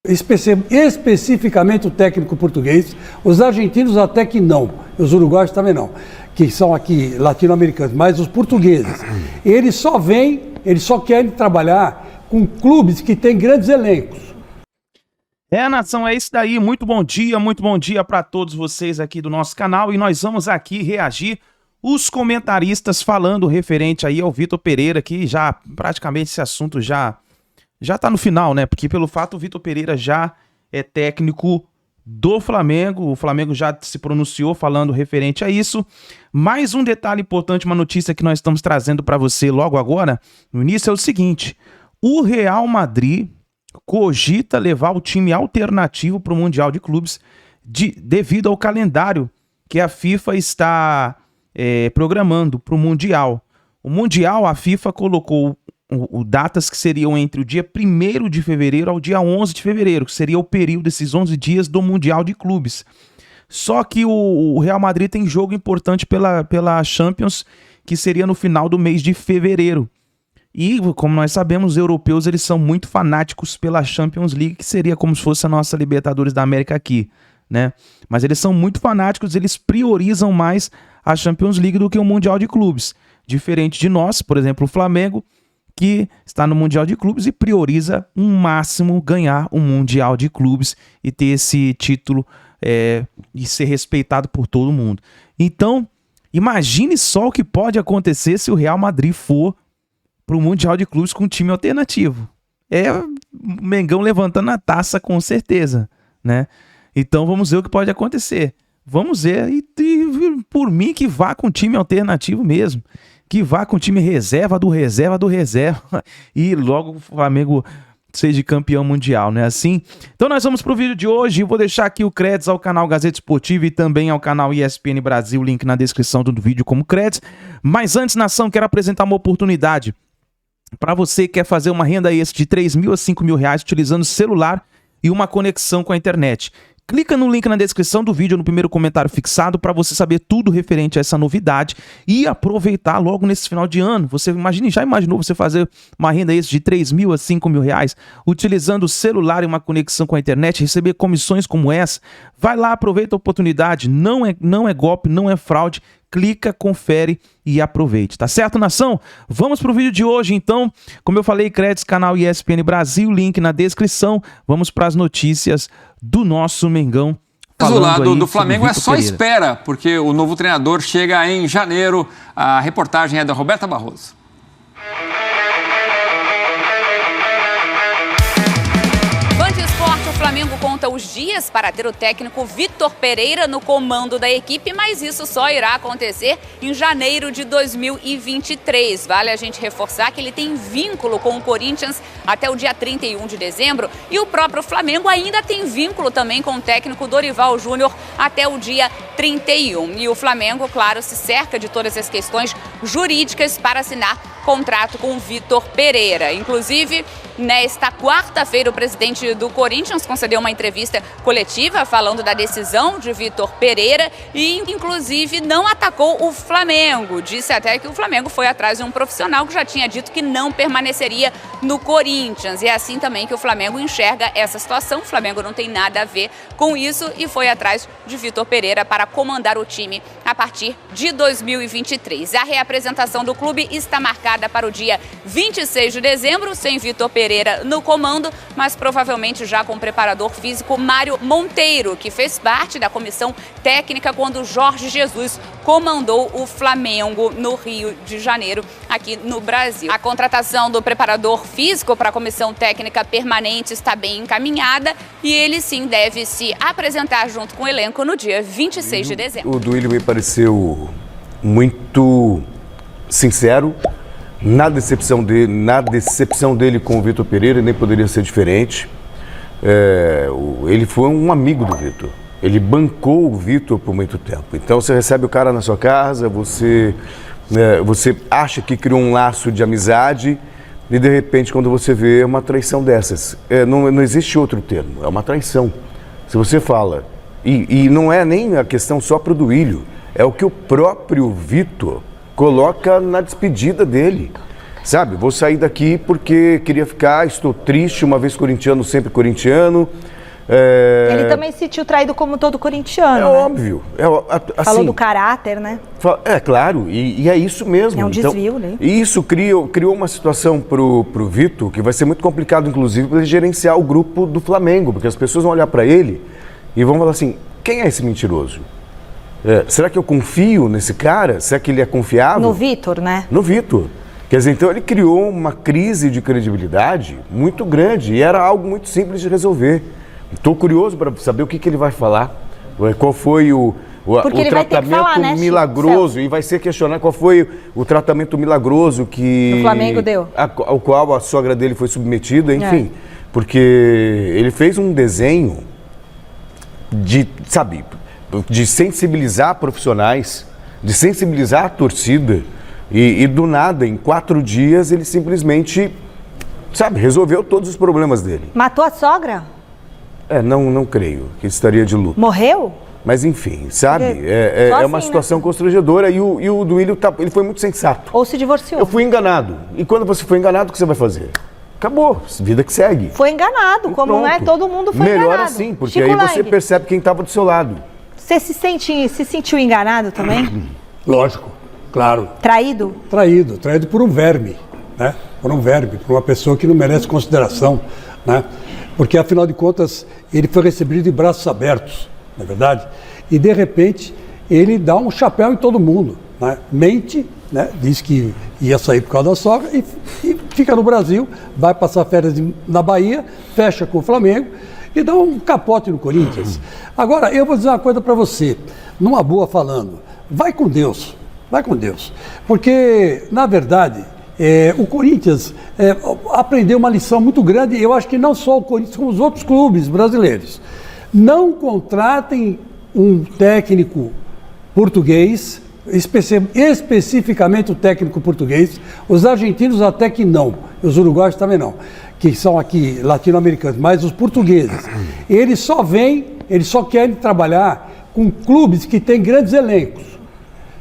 Especificamente o técnico português, os argentinos até que não, os uruguaios também não, que são aqui latino-americanos, mas os portugueses, eles só querem trabalhar com clubes que têm grandes elencos. Nação, é isso daí, muito bom dia para todos vocês aqui do nosso canal, e nós vamos aqui reagir os comentaristas falando referente aí ao Vitor Pereira, que já praticamente esse assunto já tá no final, né? Porque pelo fato o Vitor Pereira já é técnico do Flamengo, o Flamengo já se pronunciou falando referente a isso. Mais um detalhe importante, uma notícia que nós estamos trazendo para você logo agora, no início, é o seguinte: o Real Madrid cogita levar o time alternativo para o Mundial de Clubes devido ao calendário que a FIFA está programando para o Mundial. O Mundial, a FIFA colocou datas que seriam entre o dia 1º de fevereiro ao dia 11 de fevereiro, que seria o período desses 11 dias do Mundial de Clubes. Só que o Real Madrid tem jogo importante pela Champions, que seria no final do mês de fevereiro. E, como nós sabemos, os europeus eles são muito fanáticos pela Champions League, que seria como se fosse a nossa Libertadores da América aqui, né? Mas eles são muito fanáticos, eles priorizam mais a Champions League do que o Mundial de Clubes. Diferente de nós, por exemplo, o Flamengo, que está no Mundial de Clubes e prioriza um máximo ganhar o Mundial de Clubes e ter esse título e ser respeitado por todo mundo. Então, imagine só o que pode acontecer se o Real Madrid for para o Mundial de Clubes com um time alternativo. O Mengão levantando a taça com certeza, né? Então vamos ver o que pode acontecer. Vamos ver, e por mim que vá com time alternativo mesmo. Que vá com o time reserva do reserva do reserva e logo o Flamengo seja campeão mundial, não é assim? Então nós vamos pro vídeo de hoje. Eu vou deixar aqui o crédito ao canal Gazeta Esportiva e também ao canal ESPN Brasil, link na descrição do vídeo como crédito. Mas antes, nação, quero apresentar uma oportunidade para você que quer fazer uma renda extra de 3 mil a 5 mil reais utilizando celular e uma conexão com a internet. Clica no link na descrição do vídeo, no primeiro comentário fixado, para você saber tudo referente a essa novidade e aproveitar logo nesse final de ano. Você já imaginou você fazer uma renda extra de 3 mil a 5 mil reais utilizando o celular e uma conexão com a internet, receber comissões como essa? Vai lá, aproveita a oportunidade, não é golpe, não é fraude. Clica, confere e aproveite, tá certo, nação? Vamos pro vídeo de hoje, então. Como eu falei, créditos, canal ESPN Brasil, link na descrição. Vamos para as notícias do nosso Mengão. O lado do Flamengo é só espera, porque o novo treinador chega em janeiro. A reportagem é da Roberta Barroso. O Flamengo conta os dias para ter o técnico Vitor Pereira no comando da equipe, mas isso só irá acontecer em janeiro de 2023. Vale a gente reforçar que ele tem vínculo com o Corinthians até o dia 31 de dezembro e o próprio Flamengo ainda tem vínculo também com o técnico Dorival Júnior até o dia 31. E o Flamengo, claro, se cerca de todas as questões jurídicas para assinar contrato com o Vitor Pereira. Inclusive, nesta quarta-feira, o presidente do Corinthians concedeu uma entrevista coletiva falando da decisão de Vitor Pereira e, inclusive, não atacou o Flamengo. Disse até que o Flamengo foi atrás de um profissional que já tinha dito que não permaneceria no Corinthians. E é assim também que o Flamengo enxerga essa situação. O Flamengo não tem nada a ver com isso e foi atrás de Vitor Pereira para comandar o time a partir de 2023. A reapresentação do clube está marcada para o dia 26 de dezembro, sem Vitor Pereira no comando, mas provavelmente já com o preparador físico Mário Monteiro, que fez parte da comissão técnica quando Jorge Jesus comandou o Flamengo no Rio de Janeiro, aqui no Brasil. A contratação do preparador físico para a comissão técnica permanente está bem encaminhada e ele sim deve se apresentar junto com o elenco no dia 26 de dezembro. O Duílio me pareceu muito sincero. Na decepção dele com o Vitor Pereira, nem poderia ser diferente. Ele foi um amigo do Vitor. Ele bancou o Vitor por muito tempo. Então você recebe o cara na sua casa, você acha que criou um laço de amizade e de repente quando você vê uma traição dessas. Não existe outro termo, é uma traição. Se você fala, e não é nem a questão só para o Duílio, é o que o próprio Vitor coloca na despedida dele. Sabe, vou sair daqui porque queria ficar, estou triste, uma vez corintiano, sempre corintiano. Ele também se sentiu traído como todo corintiano, É né? óbvio. Assim, Falou do caráter, né? É claro, e é isso mesmo. É um desvio, né? E isso criou uma situação pro Vitor que vai ser muito complicado, inclusive, para ele gerenciar o grupo do Flamengo, porque as pessoas vão olhar para ele e vão falar assim, quem é esse mentiroso? Será que eu confio nesse cara? Será que ele é confiável? No Vitor, né? No Vitor. Quer dizer, então ele criou uma crise de credibilidade muito grande e era algo muito simples de resolver. Estou curioso para saber o que ele vai falar, qual foi o tratamento milagroso, e vai ser questionar qual foi o tratamento milagroso que o Flamengo deu, ao qual a sogra dele foi submetida, enfim, porque ele fez um desenho de sensibilizar profissionais, de sensibilizar a torcida, e do nada, em 4 dias, ele simplesmente, resolveu todos os problemas dele. Matou a sogra? Não creio que estaria de luto. Morreu? Mas enfim, é uma situação constrangedora e o Duílio ele foi muito sensato. Ou se divorciou. Eu fui enganado. E quando você foi enganado, o que você vai fazer? Acabou, vida que segue. Foi enganado, como não é todo mundo foi enganado. Melhor assim, porque Chico aí você Lang, percebe quem estava do seu lado. Você se sentiu enganado também? Lógico, claro. Traído? Traído por um verme, né? Por uma pessoa que não merece consideração, né? Porque, afinal de contas, ele foi recebido de braços abertos, não é verdade? E, de repente, ele dá um chapéu em todo mundo, né? Mente, né? Diz que ia sair por causa da sogra e fica no Brasil, vai passar férias na Bahia, fecha com o Flamengo e dá um capote no Corinthians. Agora, eu vou dizer uma coisa para você, numa boa falando, vai com Deus, porque, na verdade, o Corinthians aprendeu uma lição muito grande, eu acho que não só o Corinthians, como os outros clubes brasileiros. Não contratem um técnico português, especificamente o técnico português, os argentinos até que não, os uruguaios também não, que são aqui latino-americanos, mas os portugueses, eles só querem trabalhar com clubes que têm grandes elencos.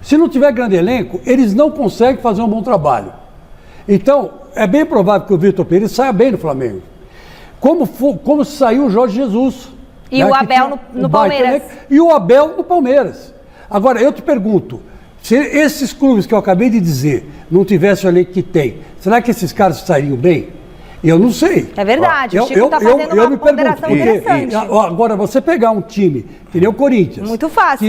Se não tiver grande elenco, eles não conseguem fazer um bom trabalho. Então, é bem provável que o Vitor Pereira saia bem no Flamengo. Como saiu o Jorge Jesus. E o Abel no Palmeiras. E o Abel no Palmeiras. Agora, eu te pergunto, se esses clubes que eu acabei de dizer não tivessem o elenco que tem, será que esses caras sairiam bem? Eu não sei. É verdade, o Chico está fazendo uma ponderação interessante. Agora, você pegar um time, que nem o Corinthians. Muito fácil,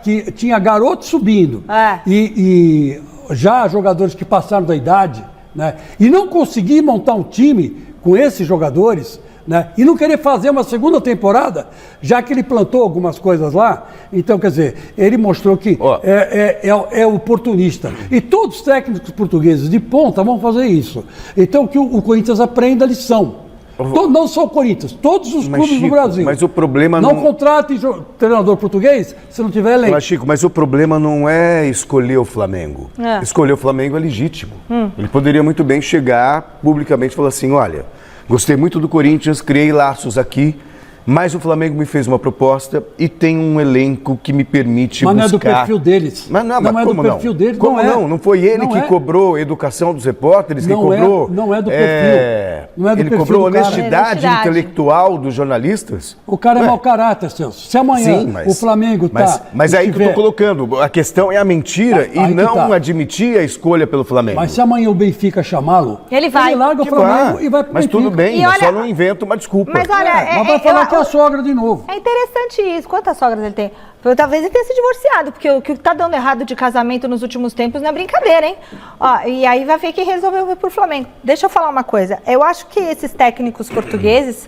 que tinha garotos subindo. E já jogadores que passaram da idade, né? E não conseguir montar um time com esses jogadores, né? E não querer fazer uma segunda temporada, já que ele plantou algumas coisas lá. Então, quer dizer, ele mostrou que é oportunista. E todos os técnicos portugueses de ponta vão fazer isso. Então, que o Corinthians aprenda a lição. Não só o Corinthians, todos os clubes do Brasil. Mas o problema não contrate treinador português se não tiver elenco. Mas, Chico, mas o problema não é escolher o Flamengo. Escolher o Flamengo é legítimo. Ele poderia muito bem chegar publicamente e falar assim, olha, gostei muito do Corinthians, criei laços aqui, mas o Flamengo me fez uma proposta e tem um elenco que me permite buscar... Mas não é do perfil deles. Mas não é do perfil deles. Como não? Não foi ele que cobrou a educação dos repórteres, que cobrou... Não é do perfil. Não é do ele perfil cobrou honestidade intelectual dos jornalistas. O cara é mau caráter, Celso. Se amanhã o Flamengo está... Mas aí que eu estou colocando, a questão é a mentira e não admitir a escolha pelo Flamengo. Mas se amanhã o Benfica chamá-lo, ele larga o Flamengo e vai pro Benfica. Mas tudo bem, só não inventa uma desculpa. Mas olha, mas vai falar que é a sogra de novo. É interessante isso. Quantas sogras ele tem? Talvez ele tenha se divorciado, porque o que está dando errado de casamento nos últimos tempos não é brincadeira, hein? E aí vai ver que resolveu vir pro Flamengo. Deixa eu falar uma coisa. Eu acho que esses técnicos portugueses,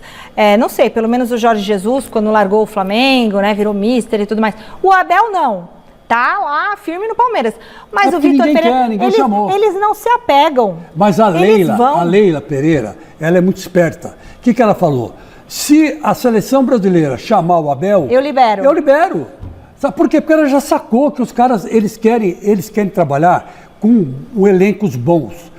não sei, pelo menos o Jorge Jesus, quando largou o Flamengo, né, virou mister e tudo mais. O Abel não. Tá lá firme no Palmeiras. Mas o Vitor Pereira, eles não se apegam. Mas a Leila Pereira, ela é muito esperta. O que ela falou? Se a seleção brasileira chamar o Abel... Eu libero. Sabe por quê? Porque ela já sacou que os caras, eles querem trabalhar com elencos bons.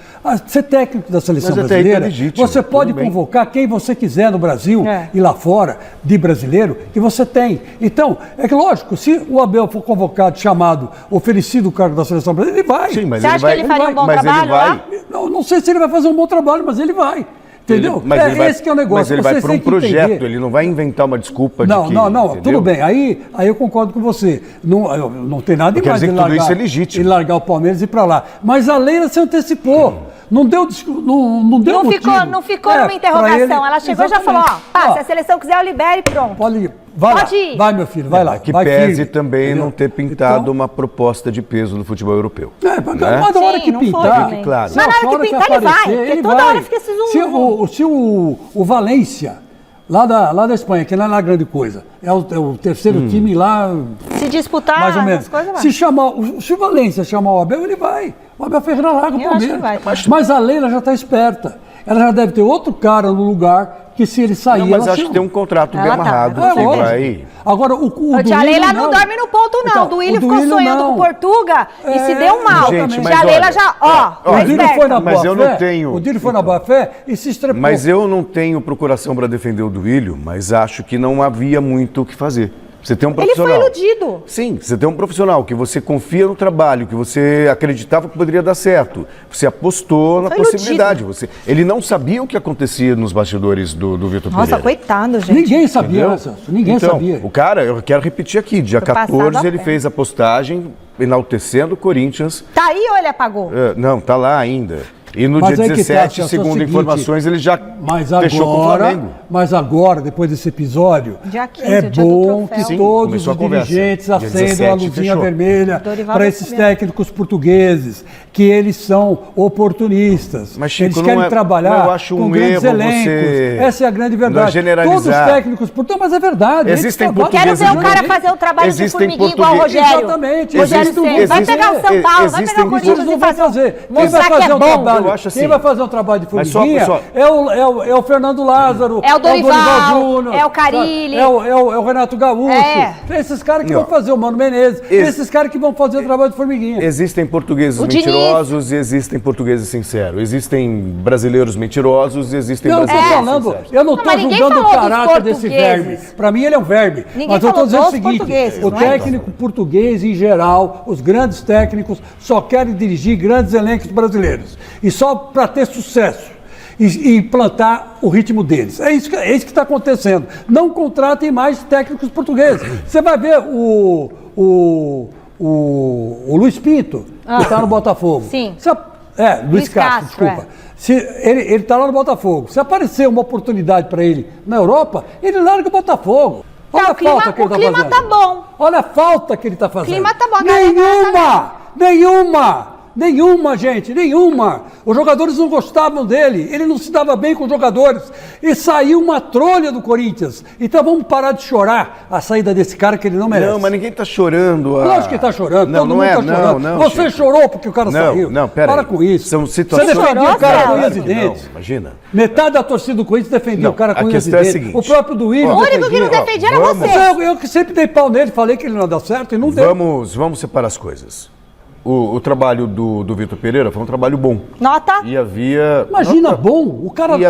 ser técnico da seleção Mas até aí tá brasileira, legítimo, você pode tudo bem. convocar quem você quiser no Brasil É. e lá fora, de brasileiro, que você tem. Então, é que lógico, se o Abel for convocado, chamado, oferecido o cargo da seleção brasileira, ele vai. Sim, mas Você ele acha vai, que ele faria um bom mas trabalho ele vai, lá? Não sei se ele vai fazer um bom trabalho, mas ele vai. Entendeu? Mas ele vai, esse que é o negócio. Mas ele vai Vocês para um têm que projeto, entender. ele não vai inventar uma desculpa Não, de que... não, entendeu? tudo bem. Aí eu concordo com você. Não tem nada Quer demais dizer de que tudo largar, isso é legítimo. de largar o Palmeiras e ir para lá. Mas a Leila se antecipou. Não deu motivo. Não ficou É, numa pra interrogação. ele- Ela chegou e já falou, se a seleção quiser, eu libero e pronto. Pode ir. Vai Pode lá. ir. Vai, meu filho, vai lá. Que vai pese firme, também entendeu? não ter pintado Então, uma proposta de peso no futebol europeu. mas né? na hora Sim, que não foi pintar, também. claro. Mas na hora que pintar, ele vai, porque toda hora fica esse zoom. Se o Valência, lá da Espanha, que não é lá grande coisa, é o terceiro time lá, Se disputar, mais ou menos. as coisas vai. Se o Valência chamar o Abel, ele vai. O Abel Ferreira larga o Eu acho que Palmeiras. vai. Mas a Leila já está esperta. Ela já deve ter outro cara no lugar que se ele sair, Não, mas ela acho que tem um contrato bem Ela tá, amarrado ela que lógico. vai... Agora, o Tia Duílio Leila não dorme no ponto, não. Então, O Duílio o ficou Duílio sonhando não. com Portuga e se É, deu mal. gente, mas Tia Leila olha, já, O tá Duílio foi na esperta. Mas boa eu fé. não tenho- O Duílio foi na boa fé e se estrepou. Mas eu não tenho procuração para defender o Duílio, mas acho que não havia muito o que fazer. Você tem um Ele foi profissional. iludido. Sim, você tem um profissional que você confia no trabalho, que você acreditava que poderia dar certo. Você apostou na Foi possibilidade. Ele não sabia o que acontecia nos bastidores do Vitor Pereira. Nossa, coitado, gente. Ninguém sabia, Entendeu? né, Celso? Ninguém Então, sabia. O cara, eu quero repetir aqui, dia Foi passado 14 a ele pé. fez a postagem enaltecendo o Corinthians. Tá aí ou ele apagou? Não, tá lá ainda. E no Mas dia aí que tá, 17, Celso, é o segundo seguinte, informações, ele já Mas fechou com o Flamengo. agora, depois desse episódio, Dia 15, é o dia do bom troféu. que Sim, todos começou os a conversa. dirigentes Dia acendam a 17 luzinha fechou. vermelha Dorival para vai esses saber. técnicos portugueses, que eles são oportunistas. Mas, Chico, eles não querem é- trabalhar eu acho com um grandes erro elencos. você Essa é a grande verdade. não generalizar. Todos os técnicos portugueses, mas é verdade. eles Existem trabalham- Quero ver o portugueses cara muito bem. fazer o trabalho de Existem formiguinha igual o portugueses- Rogério. Exatamente. Rogério Existe um- Ceni. Vai existe- pegar o São Paulo, vai existem pegar o Eles Corinthians não e vão fazer. Quem vai mostrar que fazer é um bom. trabalho? Eu acho assim. Quem vai fazer um trabalho de Mas só, formiguinha pessoal- é o Fernando Lázaro, É o Dorival, Júnior, é o Carilli. é o Renato Gaúcho. É. Esses caras que Não. vão fazer o Mano Menezes, esses caras que vão fazer o trabalho de formiguinha. Existem portugueses O Diniz. mentirosos e existem portugueses sinceros. Existem brasileiros mentirosos e existem Eu não estou brasileiros falando, sinceros. eu não Não, estou mas ninguém julgando o falou dos caráter desse verme. portugueses. Para mim ele é um verme. Ninguém Mas eu estou falou dizendo o dos seguinte, portugueses, o não é? técnico português em geral, os grandes técnicos só querem dirigir grandes elencos brasileiros. E só para ter sucesso. E implantar o ritmo deles. É isso que está acontecendo. Não contratem mais técnicos portugueses. Você vai ver o Luiz Pinto, que está no Botafogo. Sim. Luiz Luiz Castro, Castro, desculpa. Se ele está lá no Botafogo. Se aparecer uma oportunidade para ele na Europa, ele larga o Botafogo. Olha Tá, a falta que ele está fazendo. o clima tá bom. Olha a falta que ele está fazendo. clima tá bom, a galera Nenhuma, gente, nenhuma. Os jogadores não gostavam dele, ele não se dava bem com os jogadores. E saiu uma trolha do Corinthians. Então vamos parar de chorar a saída desse cara que ele não merece. Não, mas ninguém está chorando. Lógico que está chorando, Não, todo não mundo é, está chorando. não, Você Chico. chorou porque o cara saiu. Não, pera Para aí. com isso. São situações... Você defendia o cara com Chorou, unhas e Não, dentes. imagina. Metade da torcida do Corinthians defendia Não, o cara a com unhas e questão é a dentes. seguinte. O próprio Duílio O único que não defendia. defendia era vamos. você. Eu que sempre dei pau nele, falei que ele não ia dar certo e não deu. Vamos separar as coisas. O trabalho do Vitor Pereira foi um trabalho bom. Nota? E havia... Imagina, bom, o cara... E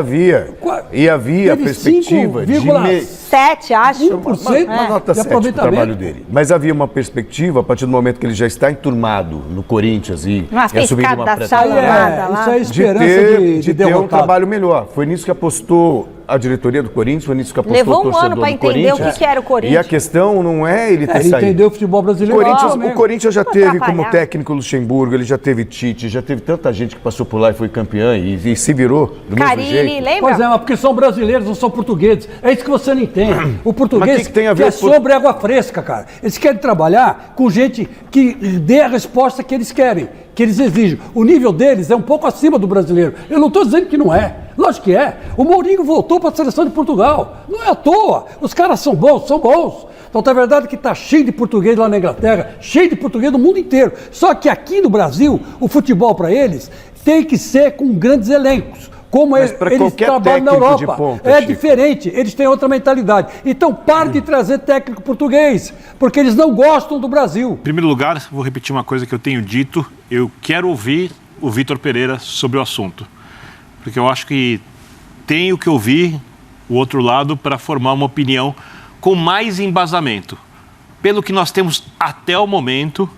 havia Teve perspectiva de... 7, acho. 1%, Uma nota de 7 pro aproveitamento. trabalho dele. Mas havia uma perspectiva, a partir do momento que ele já está enturmado no Corinthians e Uma assumindo uma pescada pré-temporada, salada lá. Isso é de esperança ter, de ter um derrotado. trabalho melhor. Foi nisso que apostou a diretoria do Corinthians, foi nisso que apostou Levou o um torcedor ano pra do entender o Corinthians. que era o Corinthians. E a questão não é ele ter Ele saído. entendeu o futebol brasileiro. O Corinthians já Vou teve atrapalhar. como técnico Luxemburgo, ele já teve Tite, já teve tanta gente que passou por lá e foi campeã e se virou do mesmo Carilli, jeito. lembra? Pois é, mas porque são brasileiros, não são portugueses. É isso que você não entende. O português Mas que tem a ver quer com- sobre água fresca, cara. Eles querem trabalhar com gente que dê a resposta que eles querem, que eles exigem. O nível deles é um pouco acima do brasileiro. Eu não estou dizendo que não é. Lógico que é. O Mourinho voltou para a seleção de Portugal. Não é à toa. Os caras são bons, são bons. Então, é verdade que está cheio de português lá na Inglaterra, cheio de português no mundo inteiro. Só que aqui no Brasil, o futebol para eles tem que ser com grandes elencos. Como Mas eles pra eles qualquer trabalham na técnico de Europa. ponta, É Chico. diferente, eles têm outra mentalidade. Então, pare de trazer técnico português, porque eles não gostam do Brasil. Em primeiro lugar, vou repetir uma coisa que eu tenho dito. Eu quero ouvir o Vitor Pereira sobre o assunto. Porque eu acho que tenho que ouvir o outro lado para formar uma opinião com mais embasamento. Pelo que nós temos até o momento,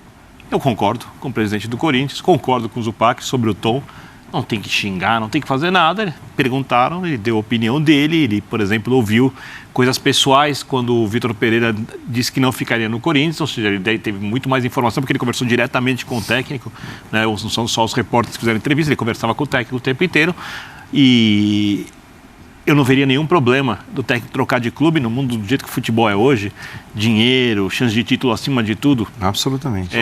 eu concordo com o presidente do Corinthians, concordo com o Zupac sobre o tom. Não tem que xingar, não tem que fazer nada. Perguntaram, ele deu a opinião dele. Ele, por exemplo, ouviu coisas pessoais quando o Vitor Pereira disse que não ficaria no Corinthians. Ou seja, ele teve muito mais informação porque ele conversou diretamente com o técnico, né? Não são só os repórteres que fizeram entrevista, ele conversava com o técnico o tempo inteiro. E eu não veria nenhum problema do técnico trocar de clube no mundo do jeito que o futebol é hoje. Dinheiro, chance de título acima de tudo. Absolutamente.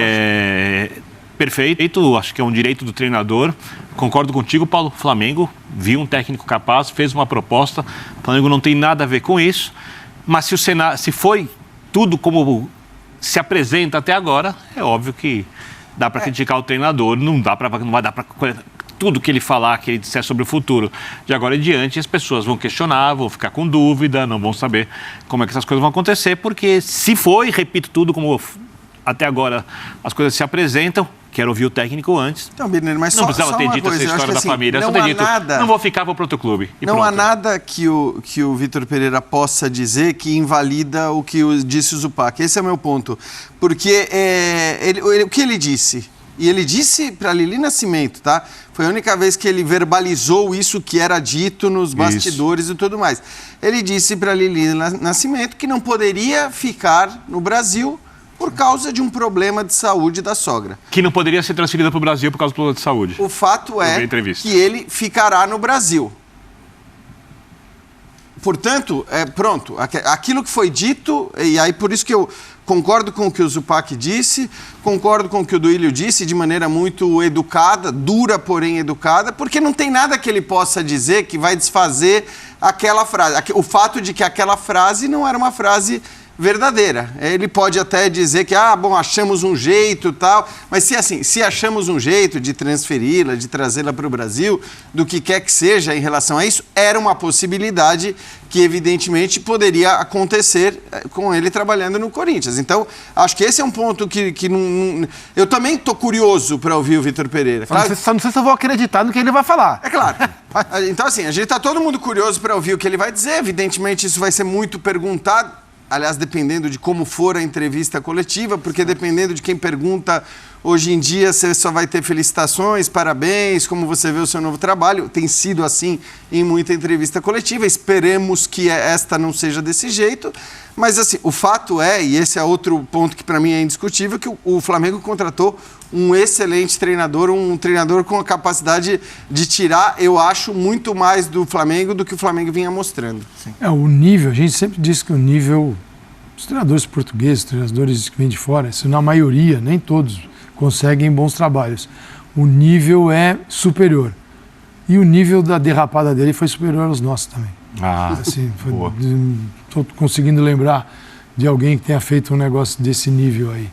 Perfeito, acho que é um direito do treinador. Concordo contigo, Paulo. Flamengo viu um técnico capaz, fez uma proposta. O Flamengo não tem nada a ver com isso. Mas se foi tudo como se apresenta até agora, é óbvio que dá para criticar o treinador. Não vai dar para tudo que ele falar, que ele disser sobre o futuro. De agora em diante, as pessoas vão questionar, vão ficar com dúvida, não vão saber como é que essas coisas vão acontecer, porque se foi, repito tudo como até agora as coisas se apresentam. Quero ouvir o técnico antes. Então, Birner, mas não precisava ter dito essa história da família. Não, não vou ficar, vou para outro clube. Não há nada que o Vitor Pereira possa dizer que invalida o que disse o Zupac. Esse é o meu ponto. Porque o que ele disse? E ele disse para Lili Nascimento, tá? Foi a única vez que ele verbalizou isso que era dito nos bastidores e tudo mais. Ele disse para Lili Nascimento que não poderia ficar no Brasil por causa de um problema de saúde da sogra. Que não poderia ser transferida para o Brasil por causa do problema de saúde. O fato é que ele ficará no Brasil. Portanto, pronto, aquilo que foi dito, e aí por isso que eu concordo com o que o Zupac disse, concordo com o que o Duílio disse de maneira muito educada, dura, porém educada, porque não tem nada que ele possa dizer que vai desfazer aquela frase. O fato de que aquela frase não era uma frase verdadeira. Ele pode até dizer que, achamos um jeito e tal, mas se achamos um jeito de transferi-la, de trazê-la para o Brasil, do que quer que seja em relação a isso, era uma possibilidade que evidentemente poderia acontecer com ele trabalhando no Corinthians. Então, acho que esse é um ponto que não... Eu também estou curioso para ouvir o Vitor Pereira. Só não sei se eu vou acreditar no que ele vai falar. É claro. Então, assim, a gente está todo mundo curioso para ouvir o que ele vai dizer. Evidentemente, isso vai ser muito perguntado. Aliás, dependendo de como for a entrevista coletiva, porque dependendo de quem pergunta, hoje em dia você só vai ter felicitações, parabéns, como você vê o seu novo trabalho. Tem sido assim em muita entrevista coletiva. Esperemos que esta não seja desse jeito. Mas, assim, o fato é, e esse é outro ponto que para mim é indiscutível, que o Flamengo contratou um excelente treinador, um treinador com a capacidade de tirar, eu acho, muito mais do Flamengo do que o Flamengo vinha mostrando. O nível, a gente sempre diz que o nível, os treinadores portugueses, os treinadores que vêm de fora, se na maioria, nem todos, conseguem bons trabalhos. O nível é superior. E o nível da derrapada dele foi superior aos nossos também. Estou conseguindo lembrar de alguém que tenha feito um negócio desse nível aí.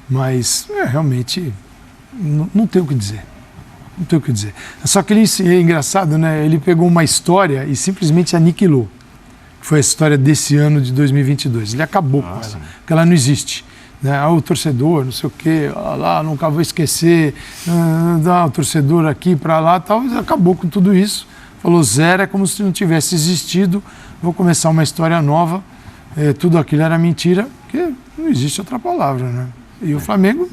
Mas, realmente, não tem o que dizer. Não tem o que dizer. Só que ele é engraçado, né? Ele pegou uma história e simplesmente aniquilou. Que foi a história desse ano de 2022. Ele acabou com ela, porque ela não existe. Né? O torcedor, não sei o quê, lá, nunca vou esquecer, o torcedor aqui para lá, tal. Ele acabou com tudo isso. Falou zero, é como se não tivesse existido. Vou começar uma história nova. Tudo aquilo era mentira, porque não existe outra palavra, né? E o Flamengo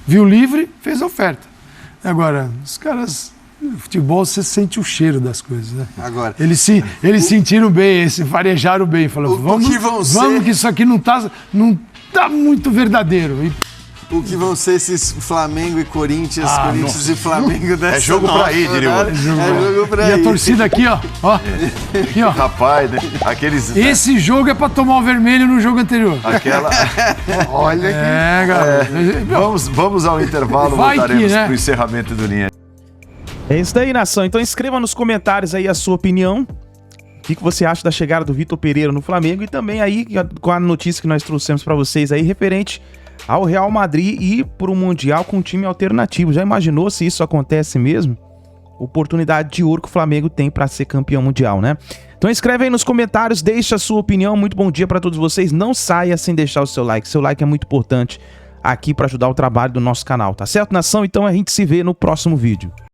viu livre, fez a oferta. Agora, os caras, no futebol, você sente o cheiro das coisas, né? Agora, eles sentiram bem, se farejaram bem, falaram, vamos que isso aqui não tá muito verdadeiro. O que vão ser esses Flamengo e Corinthians, Corinthians e Flamengo dessa jogo pra ir, diria o jogo pra ir. E a torcida aqui, ó. Aqui, ó. Rapaz, né? Aqueles... Esse jogo é pra tomar o vermelho no jogo anterior. Olha aqui. Galera. Vamos ao intervalo, voltaremos pro encerramento do Linha. É isso daí, nação. Então escreva nos comentários aí a sua opinião. O que você acha da chegada do Vitor Pereira no Flamengo e também aí com a notícia que nós trouxemos pra vocês aí referente ao Real Madrid e pro Mundial com um time alternativo. Já imaginou se isso acontece mesmo? Oportunidade de ouro que o Flamengo tem para ser campeão mundial, né? Então escreve aí nos comentários, deixa a sua opinião. Muito bom dia para todos vocês. Não saia sem deixar o seu like. Seu like é muito importante aqui para ajudar o trabalho do nosso canal, tá certo, nação? Então a gente se vê no próximo vídeo.